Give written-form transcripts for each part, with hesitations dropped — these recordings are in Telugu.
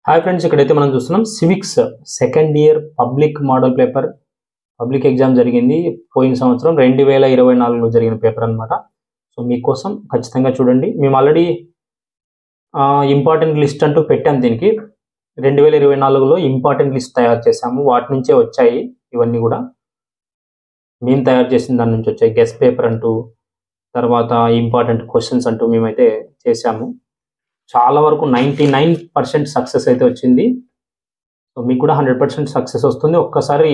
హాయ్ ఫ్రెండ్స్, ఇక్కడైతే మనం చూస్తున్నాం civics second year public model paper public exam జరిగింది. పోయిన సంవత్సరం 2024లో జరిగిన పేపర్ అనమాట. సో మీకోసం ఖచ్చితంగా చూడండి. మేము ఆల్రెడీ ఇంపార్టెంట్ లిస్ట్ అంటూ పెట్టాం. దీనికి 2024లో ఇంపార్టెంట్ లిస్ట్ తయారు చేశాము. వాటి నుంచే వచ్చాయి ఇవన్నీ కూడా. మేము తయారు చేసిన దాని నుంచి వచ్చాయి. గెస్ట్ పేపర్ అంటూ, తర్వాత ఇంపార్టెంట్ క్వశ్చన్స్ అంటూ మేమైతే చేశాము. చాలా వరకు 99% సక్సెస్ అయితే వచ్చింది. సో మీకు కూడా 100% సక్సెస్ వస్తుంది. ఒక్కసారి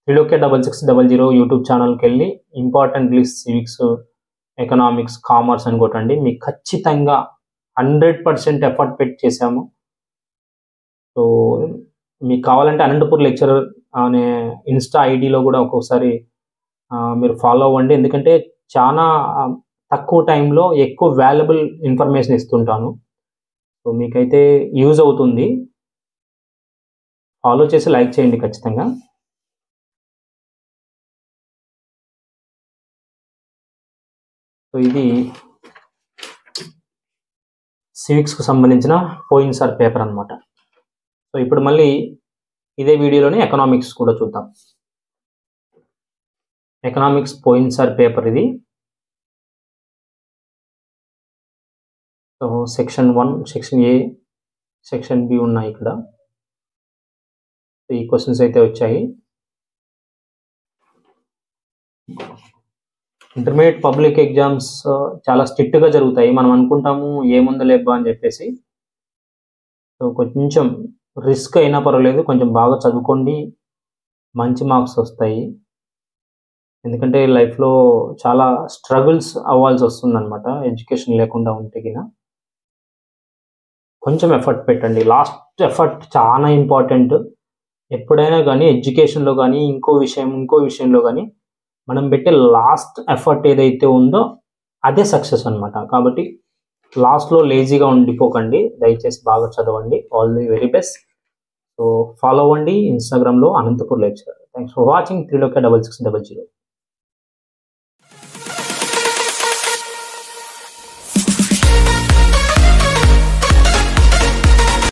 త్రిలోక్య6600 యూట్యూబ్ ఛానల్కి వెళ్ళి important list civics, economics, commerce అని కొట్టండి. మీకు ఖచ్చితంగా 100% ఎఫర్ట్ పెట్టి చేశాము. సో మీకు కావాలంటే అనంతపూర్ లెక్చరర్ అనే ఇన్స్టా ఐడిలో కూడా ఒక్కొక్కసారి మీరు ఫాలో అవ్వండి. ఎందుకంటే చాలా తక్కువ టైంలో ఎక్కువ వాల్యుబుల్ ఇన్ఫర్మేషన్ ఇస్తుంటాను. సో మీకైతే యూజ్ అవుతుంది. ఫాలో చేసి లైక్ చేయండి ఖచ్చితంగా. సో ఇది సివిక్స్కు సంబంధించిన పోయినసారి పేపర్ అనమాట. సో ఇప్పుడు మళ్ళీ ఇదే వీడియోలోనే ఎకనామిక్స్ కూడా చూద్దాం. ఎకనామిక్స్ పోయినసారి పేపర్ ఇది. So section 1, section A, section B ఉన్నాయి ఇక్కడ. ఈ క్వశ్చన్స్ అయితే వచ్చాయి. ఇంటర్మీడియట్ పబ్లిక్ ఎగ్జామ్స్ చాలా స్ట్రిక్ట్గా జరుగుతాయి. మనం అనుకుంటాము ఏముందో లేబ్బా అని చెప్పేసి. సో కొంచెం రిస్క్ అయినా పర్వాలేదు, కొంచెం బాగా చదువుకోండి, మంచి మార్క్స్ వస్తాయి. ఎందుకంటే లైఫ్లో చాలా స్ట్రగుల్స్ అవ్వాల్సి వస్తుందన్నమాట ఎడ్యుకేషన్ లేకుండా ఉంటే గిన. కొంచెం ఎఫర్ట్ పెట్టండి. లాస్ట్ ఎఫర్ట్ చాలా ఇంపార్టెంట్. ఎప్పుడైనా కానీ ఎడ్యుకేషన్లో కానీ ఇంకో విషయంలో కానీ మనం పెట్టే లాస్ట్ ఎఫర్ట్ ఏదైతే ఉందో అదే సక్సెస్ అనమాట. కాబట్టి లాస్ట్లో లేజీగా ఉండిపోకండి. దయచేసి బాగా చదవండి. All the very best. So follow అవ్వండి ఇన్స్టాగ్రామ్లో Anantapur lecturer. Thanks for watching Trilokya 6600.